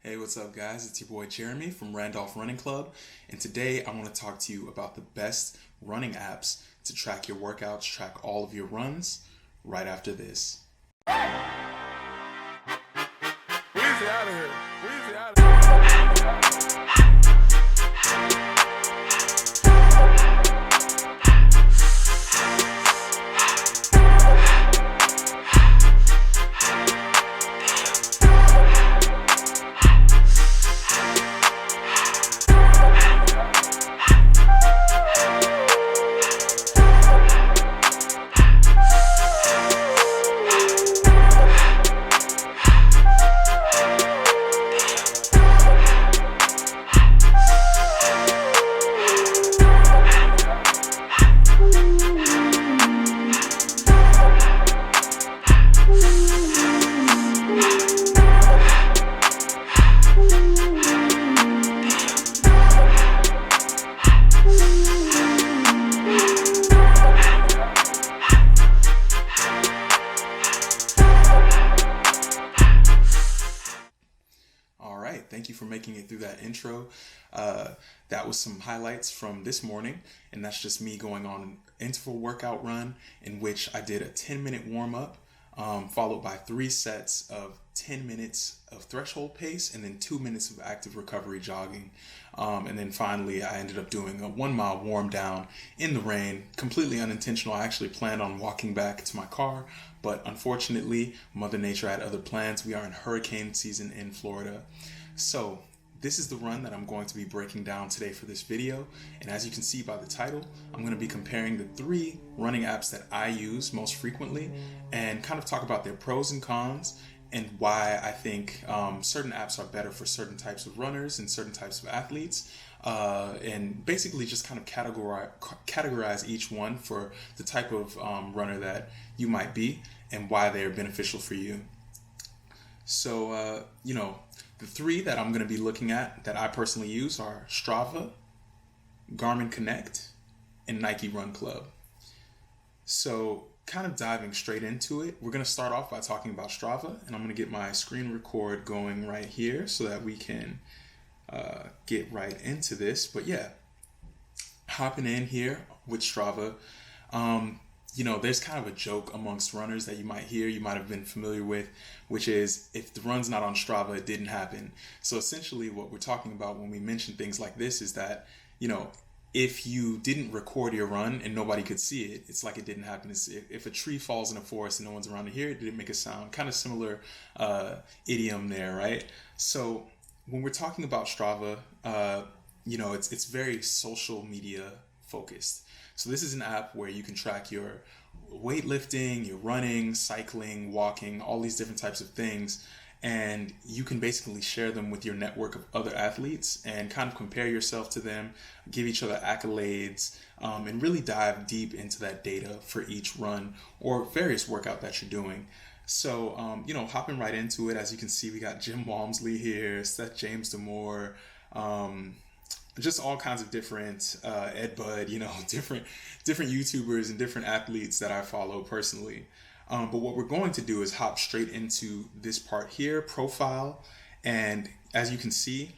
Hey, what's up, guys? It's your boy Jeremy from Randolph Running Club, and today I want to talk to you about the best running apps to track your workouts, track all of your runs, right after this. Weezy out of here. Weezy out of here. All right, thank you for making it through that intro. That was some highlights from this morning, and that's just me going on an interval workout run in which I did a 10-minute warm-up, followed by 3 sets of 10 minutes of threshold pace and then 2 minutes of active recovery jogging. And then finally, I ended up doing a 1-mile warm down in the rain, completely unintentional. I actually planned on walking back to my car, but unfortunately, Mother Nature had other plans. We are in hurricane season in Florida. So this is the run that I'm going to be breaking down today for this video. And as you can see by the title, I'm going to be comparing the 3 running apps that I use most frequently and kind of talk about their pros and cons and why I think certain apps are better for certain types of runners and certain types of athletes. And basically just kind of categorize each one for the type of runner that you might be and why they are beneficial for you. So, the 3 that I'm going to be looking at that I personally use are Strava, Garmin Connect, and Nike Run Club. So kind of diving straight into it, we're going to start off by talking about Strava, and I'm going to get my screen record going right here so that we can get right into this. But yeah, hopping in here with Strava, there's kind of a joke amongst runners that you might hear, you might have been familiar with, which is if the run's not on Strava, it didn't happen. So essentially what we're talking about when we mention things like this is that, if you didn't record your run and nobody could see it, it's like it didn't happen. If a tree falls in a forest and no one's around to hear it, did it make a sound? Kind of similar idiom there, right? So when we're talking about Strava, it's very social media focused. So this is an app where you can track your weightlifting, your running, cycling, walking, all these different types of things. And you can basically share them with your network of other athletes and kind of compare yourself to them, give each other accolades, and really dive deep into that data for each run or various workout that you're doing. So, hopping right into it, as you can see, we got Jim Walmsley here, Seth James Damore, just all kinds of different Ed Bud, different YouTubers and different athletes that I follow personally. But what we're going to do is hop straight into this part here, profile, and as you can see,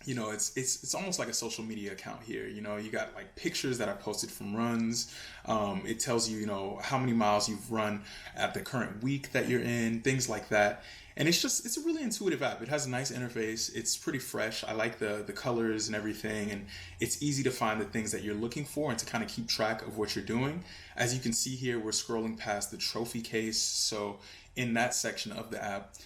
it's almost like a social media account here. You got like pictures that I posted from runs. It tells you, how many miles you've run at the current week that you're in, things like that. And it's a really intuitive app. It has a nice interface. It's pretty fresh. I like the colors and everything. And it's easy to find the things that you're looking for and to kind of keep track of what you're doing. As you can see here, we're scrolling past the trophy case. So in that section of the app,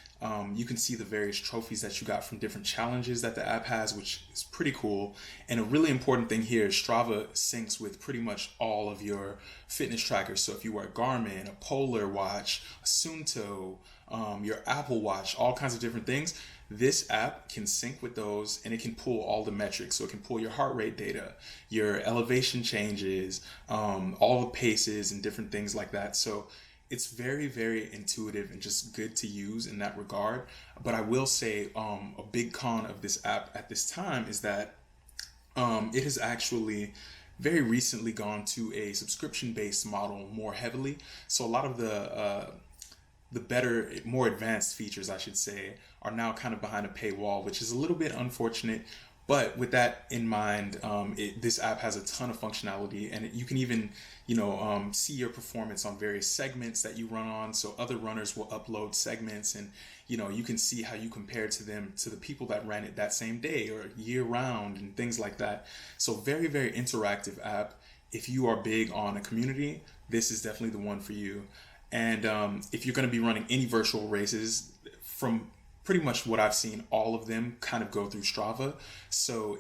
you can see the various trophies that you got from different challenges that the app has, which is pretty cool. And a really important thing here is Strava syncs with pretty much all of your fitness trackers. So if you wear Garmin, a Polar watch, a Suunto, your Apple Watch, all kinds of different things, this app can sync with those and it can pull all the metrics. So it can pull your heart rate data, your elevation changes, all the paces and different things like that. So it's very, very intuitive and just good to use in that regard. But I will say a big con of this app at this time is that it has actually very recently gone to a subscription-based model more heavily. So a lot of the better, more advanced features, I should say, are now kind of behind a paywall, which is a little bit unfortunate. But with that in mind, this app has a ton of functionality, and you can even, see your performance on various segments that you run on. So other runners will upload segments, and you can see how you compare to them, to the people that ran it that same day or year round, and things like that. So very, very interactive app. If you are big on a community, this is definitely the one for you. And if you're going to be running any virtual races, from pretty much what I've seen, all of them kind of go through Strava. So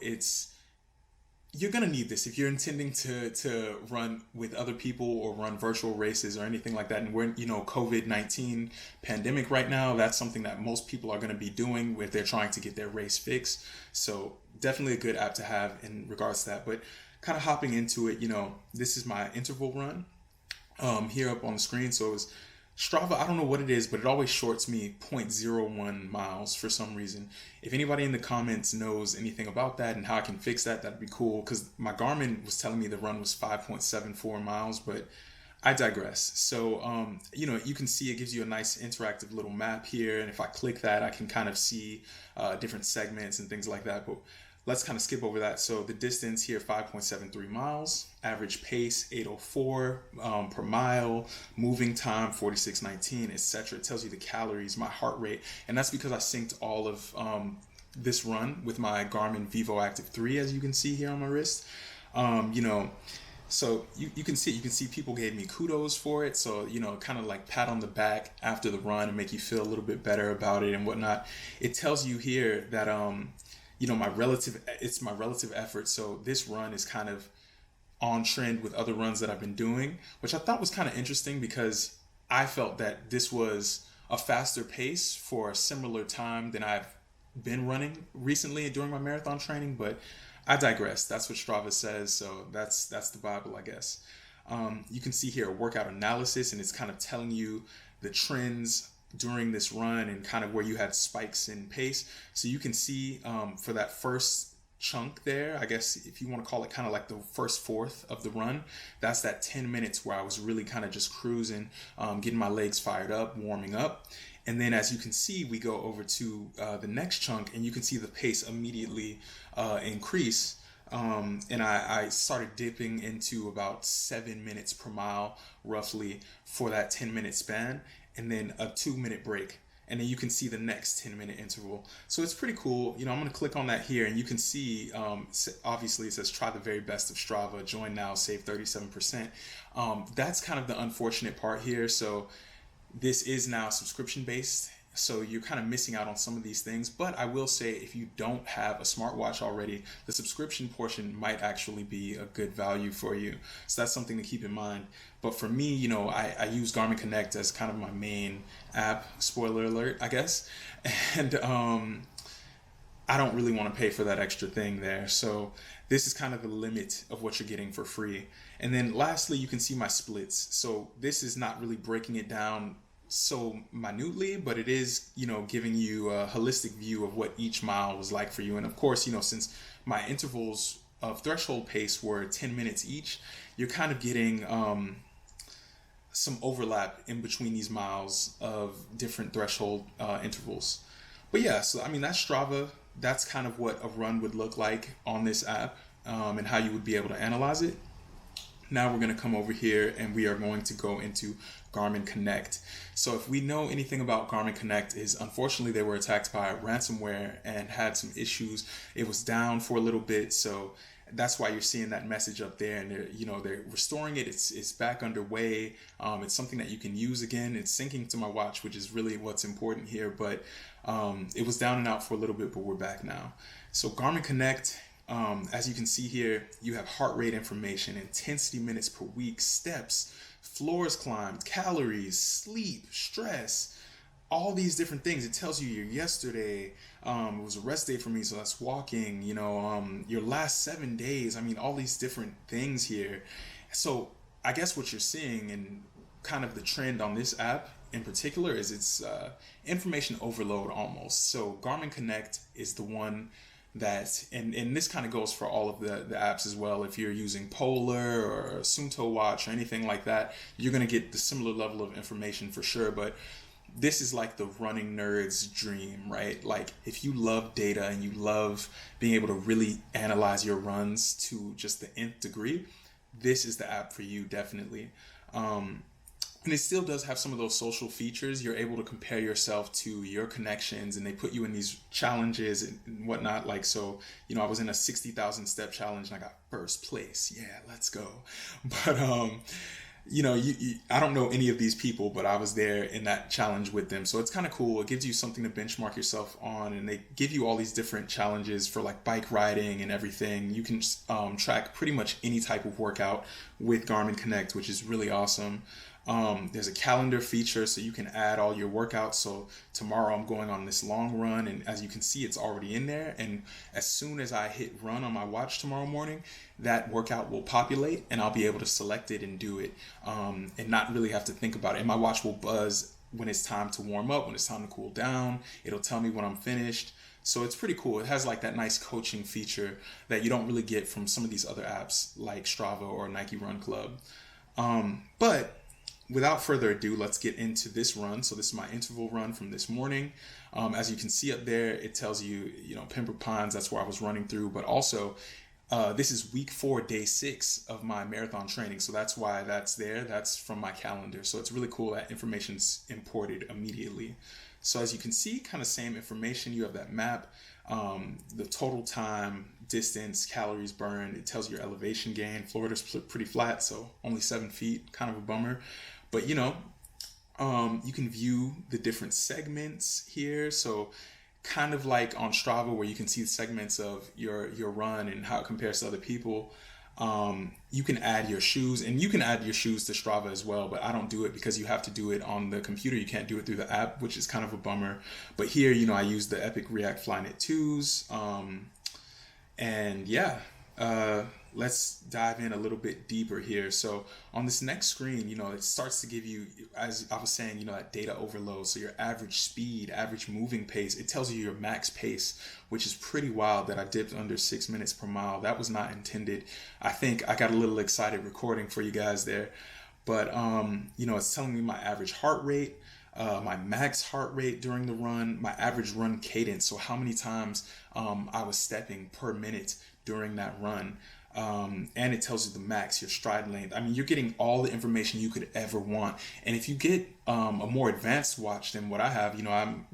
you're going to need this if you're intending to run with other people or run virtual races or anything like that. And we're, COVID-19 pandemic right now, that's something that most people are going to be doing if they're trying to get their race fixed. So definitely a good app to have in regards to that. But kind of hopping into it, this is my interval run here up on the screen. So it's Strava, I don't know what it is, but it always shorts me 0.01 miles for some reason. If anybody in the comments knows anything about that and how I can fix that, that'd be cool. Because my Garmin was telling me the run was 5.74 miles, but I digress. So, you can see it gives you a nice interactive little map here. And if I click that, I can kind of see different segments and things like that. But let's kind of skip over that. So the distance here, 5.73 miles, average pace, 8:04 per mile, moving time, 46:19, etc. It tells you the calories, my heart rate. And that's because I synced all of this run with my Garmin Vivo Active 3, as you can see here on my wrist. So you can see people gave me kudos for it. So, kind of like pat on the back after the run and make you feel a little bit better about it and whatnot. It tells you here that, it's my relative effort. So this run is kind of on trend with other runs that I've been doing, which I thought was kind of interesting because I felt that this was a faster pace for a similar time than I've been running recently during my marathon training, but I digress. That's what Strava says. So that's the Bible, I guess. You can see here a workout analysis, and it's kind of telling you the trends during this run and kind of where you had spikes in pace. So you can see for that first chunk there, I guess if you want to call it kind of like the first fourth of the run, that's that 10 minutes where I was really kind of just cruising, getting my legs fired up, warming up. And then as you can see, we go over to the next chunk, and you can see the pace immediately increase. And I started dipping into about 7 minutes per mile roughly for that 10-minute span, and then a 2-minute break. And then you can see the next 10-minute interval. So it's pretty cool. I'm going to click on that here, and you can see, obviously it says try the very best of Strava, join now, save 37%. That's kind of the unfortunate part here. So this is now subscription based. So you're kind of missing out on some of these things. But I will say, if you don't have a smartwatch already, the subscription portion might actually be a good value for you. So that's something to keep in mind. But for me, I use Garmin Connect as kind of my main app, spoiler alert, I guess. And I don't really want to pay for that extra thing there. So this is kind of the limit of what you're getting for free. And then lastly, you can see my splits. So this is not really breaking it down so minutely, but it is, giving you a holistic view of what each mile was like for you. And of course, since my intervals of threshold pace were 10 minutes each, you're kind of getting some overlap in between these miles of different threshold intervals. But yeah, so that's Strava. That's kind of what a run would look like on this app, and how you would be able to analyze it. Now we're going to come over here, and we are going to go into Garmin Connect. So if we know anything about Garmin Connect, is unfortunately they were attacked by ransomware and had some issues. It was down for a little bit, so that's why you're seeing that message up there, and they're restoring it. It's back underway. It's something that you can use again. It's syncing to my watch, which is really what's important here. But it was down and out for a little bit, but we're back now. So Garmin Connect. As you can see here, you have heart rate information, intensity minutes per week, steps, floors climbed, calories, sleep, stress, all these different things. It tells you your yesterday, it was a rest day for me, so that's walking, your last 7 days. All these different things here. So I guess what you're seeing, and kind of the trend on this app in particular, is it's information overload almost. So Garmin Connect is the one that, and this kind of goes for all of the apps as well. If you're using Polar or Suunto watch or anything like that, you're going to get the similar level of information for sure. But this is like the running nerd's dream, right? Like if you love data and you love being able to really analyze your runs to just the nth degree, this is the app for you, definitely. And it still does have some of those social features. You're able to compare yourself to your connections, and they put you in these challenges and whatnot. Like, so, I was in a 60,000 step challenge and I got first place. Yeah, let's go. But, I don't know any of these people, but I was there in that challenge with them. So it's kind of cool. It gives you something to benchmark yourself on, and they give you all these different challenges for like bike riding and everything. You can track pretty much any type of workout with Garmin Connect, which is really awesome. There's a calendar feature, so you can add all your workouts. So tomorrow I'm going on this long run, and as you can see, it's already in there. And as soon as I hit run on my watch tomorrow morning, that workout will populate and I'll be able to select it and do it, and not really have to think about it. And my watch will buzz when it's time to warm up, when it's time to cool down. It'll tell me when I'm finished. So it's pretty cool. It has like that nice coaching feature that you don't really get from some of these other apps like Strava or Nike Run Club. But without further ado, let's get into this run. So this is my interval run from this morning. As you can see up there, it tells you, Pembroke Pines, that's where I was running through. But also, this is week 4, day 6 of my marathon training. So that's why that's there. That's from my calendar. So it's really cool that information's imported immediately. So as you can see, kind of same information. You have that map, the total time, distance, calories burned. It tells you your elevation gain. Florida's pretty flat, so only 7 feet, kind of a bummer. But you can view the different segments here. So kind of like on Strava, where you can see the segments of your run and how it compares to other people. You can add your shoes, and you can add your shoes to Strava as well, but I don't do it because you have to do it on the computer. You can't do it through the app, which is kind of a bummer. But here, I use the Epic React Flyknit 2s. And yeah, let's dive in a little bit deeper here. So on this next screen, it starts to give you, as I was saying, that data overload. So your average speed, average moving pace, it tells you your max pace, which is pretty wild that I dipped under 6 minutes per mile. That was not intended. I think I got a little excited recording for you guys there. But, it's telling me my average heart rate, my max heart rate during the run, my average run cadence. So how many times I was stepping per minute during that run. And it tells you the max, your stride length. I mean, you're getting all the information you could ever want. And if you get a more advanced watch than what I have, I'm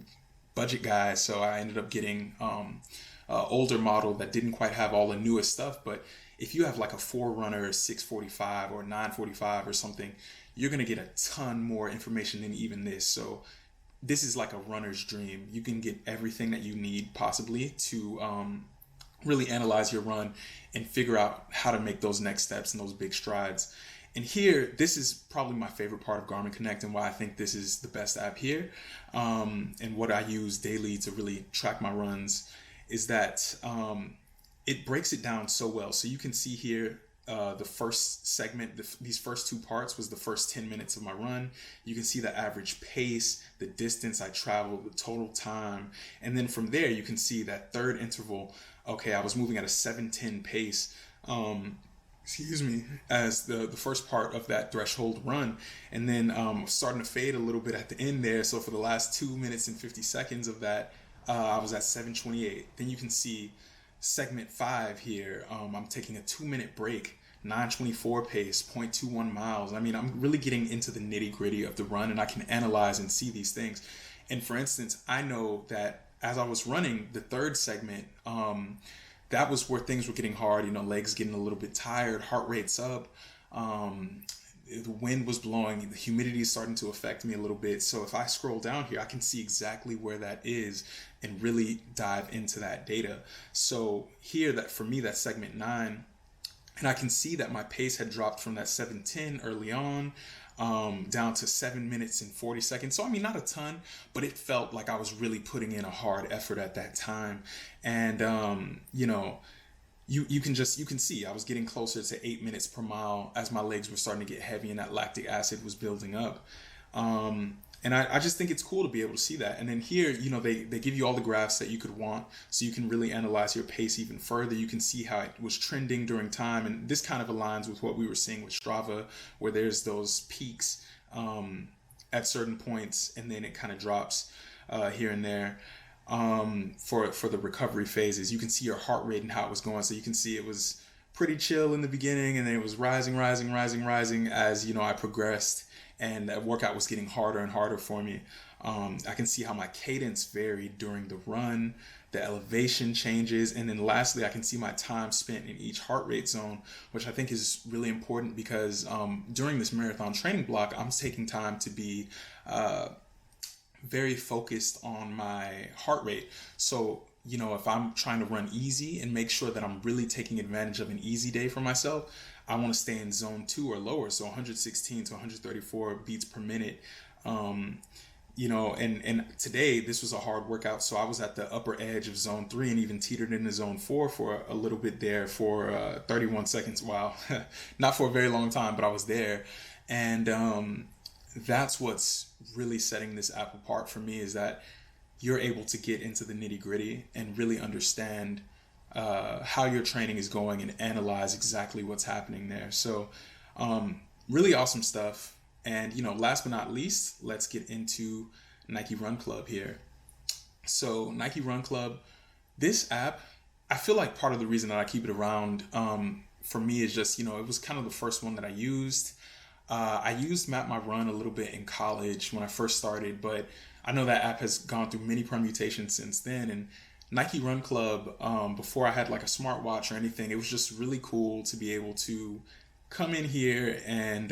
budget guy, so I ended up getting an older model that didn't quite have all the newest stuff. But if you have like a Forerunner 645 or 945 or something, you're going to get a ton more information than even this. So this is like a runner's dream. You can get everything that you need possibly to really analyze your run and figure out how to make those next steps and those big strides. And here, this is probably my favorite part of Garmin Connect and why I think this is the best app here, and what I use daily to really track my runs, is that it breaks it down so well. So you can see here, the first segment, these first 2 parts was the first 10 minutes of my run. You can see the average pace, the distance I traveled, the total time. And then from there, you can see that third interval. Okay, I was moving at a 7:10 pace, as the first part of that threshold run. And then starting to fade a little bit at the end there. So for the last 2 minutes and 50 seconds of that, I was at 7:28. Then you can see segment 5 here. I'm taking a 2-minute break, 9:24 pace, 0.21 miles. I mean, I'm really getting into the nitty gritty of the run, and I can analyze and see these things. And for instance, I know that as I was running the third segment, that was where things were getting hard, legs getting a little bit tired, heart rate's up, the wind was blowing, the humidity is starting to affect me a little bit. So if I scroll down here, I can see exactly where that is and really dive into that data. So here, that for me, that's segment 9, and I can see that my pace had dropped from that 7:10 early on, down to 7 minutes and 40 seconds. So, I mean, not a ton, but it felt like I was really putting in a hard effort at that time. And, you can see I was getting closer to 8 minutes per mile as my legs were starting to get heavy and that lactic acid was building up. And I just think it's cool to be able to see that. And then here, they give you all the graphs that you could want, so you can really analyze your pace even further. You can see how it was trending during time. And this kind of aligns with what we were seeing with Strava, where there's those peaks at certain points, and then it kind of drops here and there for the recovery phases. You can see your heart rate and how it was going. So you can see it was pretty chill in the beginning, and then it was rising as, you know, I progressed, and that workout was getting harder and harder for me. I can see how my cadence varied during the run, the elevation changes, and then lastly, I can see my time spent in each heart rate zone, which I think is really important because during this marathon training block, I'm taking time to be very focused on my heart rate. So, you know, if I'm trying to run easy and make sure that I'm really taking advantage of an easy day for myself, I want to stay in zone 2 or lower, so 116 to 134 beats per minute. You know, and today this was a hard workout, so I was at the upper edge of zone 3 and even teetered into zone 4 for a little bit there for 31 seconds. Wow, not for a very long time, but I was there. And that's what's really setting this app apart for me, is that you're able to get into the nitty gritty and really understand how your training is going and analyze exactly what's happening there. So really awesome stuff. And, you know, last but not least, let's get into Nike Run Club here. So Nike Run Club, this app, I feel like part of the reason that I keep it around for me is just, you know, it was kind of the first one that I used. I used Map My Run a little bit in college when I first started, but I know that app has gone through many permutations since then. And Nike Run Club, before I had like a smartwatch or anything, it was just really cool to be able to come in here and,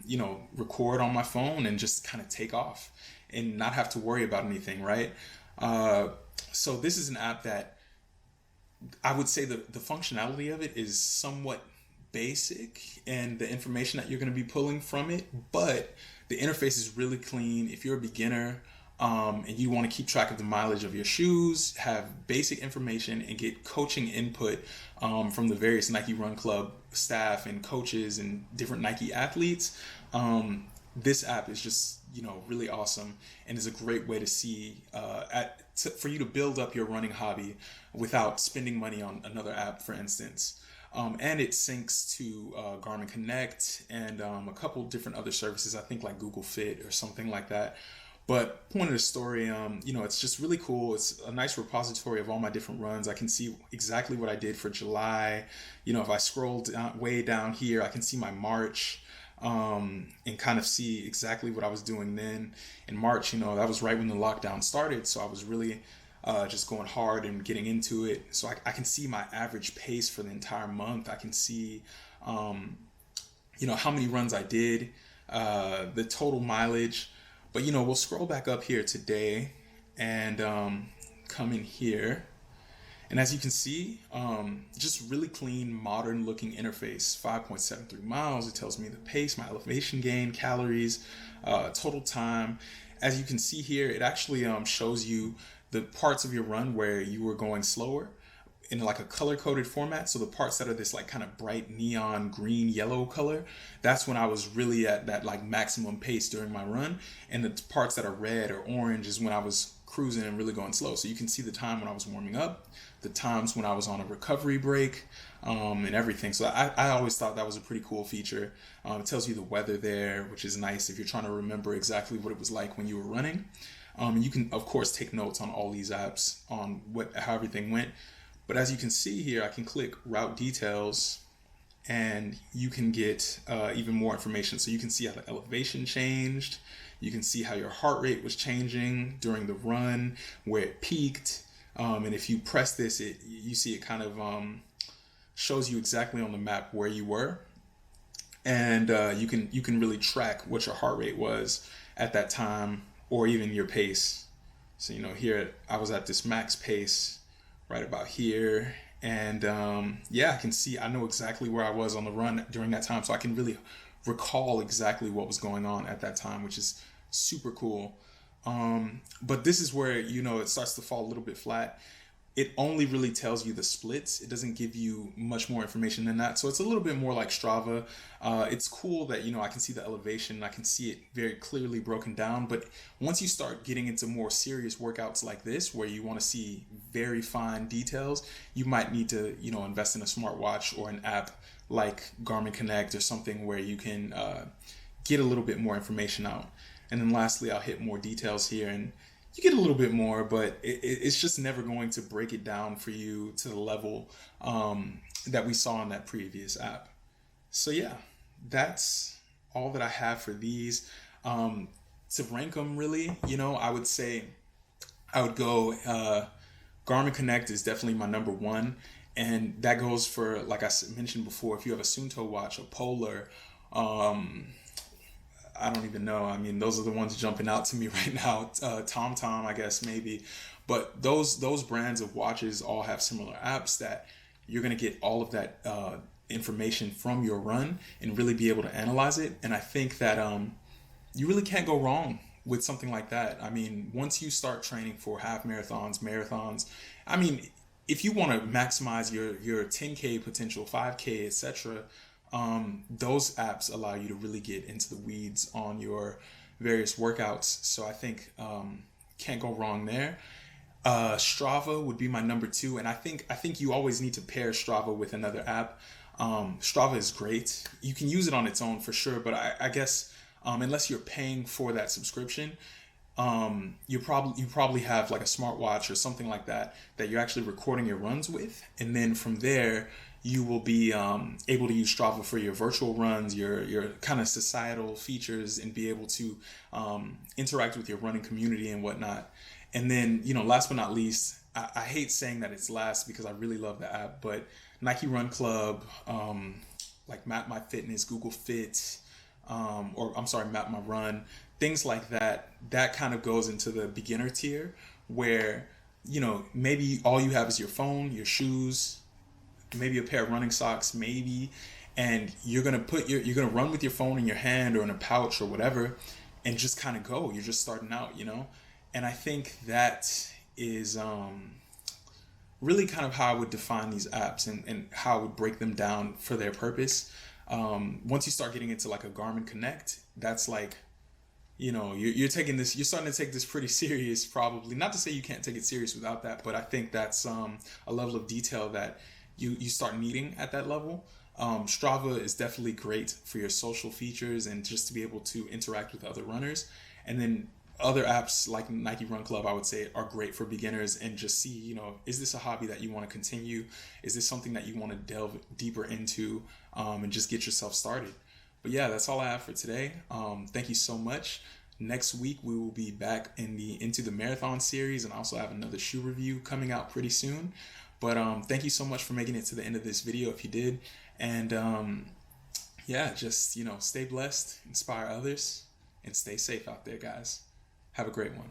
you know, record on my phone and just kind of take off and not have to worry about anything, right? So this is an app that I would say the functionality of it is somewhat basic, and the information that you're going to be pulling from it, but the interface is really clean. If you're a beginner and you want to keep track of the mileage of your shoes, have basic information, and get coaching input from the various Nike Run Club staff and coaches and different Nike athletes, this app is just, you know, really awesome, and is a great way to see for you to build up your running hobby without spending money on another app, for instance. And it syncs to Garmin Connect and a couple different other services, I think like Google Fit or something like that. But point of the story, you know, it's just really cool. It's a nice repository of all my different runs. I can see exactly what I did for July. You know, if I scroll down, way down here, I can see my March and kind of see exactly what I was doing then. In March, you know, that was right when the lockdown started. So I was really just going hard and getting into it. So I can see my average pace for the entire month. I can see, you know, how many runs I did, the total mileage. But, you know, we'll scroll back up here today and come in here. And as you can see, just really clean, modern looking interface, 5.73 miles. It tells me the pace, my elevation gain, calories, total time. As you can see here, it actually shows you the parts of your run where you were going slower in like a color-coded format. So the parts that are this like kind of bright neon green yellow color, that's when I was really at that like maximum pace during my run. And the parts that are red or orange is when I was cruising and really going slow. So you can see the time when I was warming up, the times when I was on a recovery break, and everything. So I always thought that was a pretty cool feature. It tells you the weather there, which is nice if you're trying to remember exactly what it was like when you were running. You can of course take notes on all these apps on how everything went. But as you can see here, I can click route details and you can get even more information. So you can see how the elevation changed. You can see how your heart rate was changing during the run, where it peaked. And if you press this, you see it kind of shows you exactly on the map where you were. And you can really track what your heart rate was at that time, or even your pace. So, you know, here I was at this max pace right about here. And yeah, I know exactly where I was on the run during that time. So I can really recall exactly what was going on at that time, which is super cool. But this is where, you know, it starts to fall a little bit flat. It only really tells you the splits. It doesn't give you much more information than that. So it's a little bit more like Strava. It's cool that, you know, I can see the elevation. I can see it very clearly broken down. But once you start getting into more serious workouts like this, where you want to see very fine details, you might need to, you know, invest in a smartwatch or an app like Garmin Connect or something where you can get a little bit more information out. And then lastly, I'll hit more details here, and you get a little bit more, but it's just never going to break it down for you to the level that we saw in that previous app. So yeah, that's all that I have for these. To rank them really, I would say I would go Garmin Connect is definitely my number one. And that goes for, like I mentioned before, if you have a Suunto watch, a Polar, I don't even know. I mean, those are the ones jumping out to me right now. TomTom, I guess, maybe. But those brands of watches all have similar apps that you're going to get all of that information from your run and really be able to analyze it. And I think that you really can't go wrong with something like that. I mean, once you start training for half marathons, I mean, if you want to maximize your 10K potential, 5K, etc., those apps allow you to really get into the weeds on your various workouts. So I think can't go wrong there. Strava would be my number two, and I think you always need to pair Strava with another app. Strava is great. You can use it on its own for sure, but I guess unless you're paying for that subscription, you probably have like a smartwatch or something like that you're actually recording your runs with, and then from there you will be able to use Strava for your virtual runs, your kind of societal features, and be able to interact with your running community and whatnot. And then, last but not least, I hate saying that it's last because I really love the app, but Nike Run Club, like Map My Fitness, Google Fit, or I'm sorry, Map My Run, things like that, that kind of goes into the beginner tier where, maybe all you have is your phone, your shoes, maybe a pair of running socks, maybe, and you're gonna run with your phone in your hand or in a pouch or whatever, and just kind of go. You're just starting out, and I think that is really kind of how I would define these apps and how I would break them down for their purpose. Once you start getting into like a Garmin Connect, that's like, you're taking this, you're starting to take this pretty serious, probably. Not to say you can't take it serious without that, but I think that's a level of detail that you start needing at that level. Strava is definitely great for your social features and just to be able to interact with other runners. And then other apps like Nike Run Club, I would say, are great for beginners and just see, is this a hobby that you want to continue? Is this something that you want to delve deeper into and just get yourself started? But yeah, that's all I have for today. Thank you so much. Next week, we will be back in the Into the Marathon series, and I also have another shoe review coming out pretty soon. But thank you so much for making it to the end of this video if you did. And yeah, just, stay blessed, inspire others, and stay safe out there, guys. Have a great one.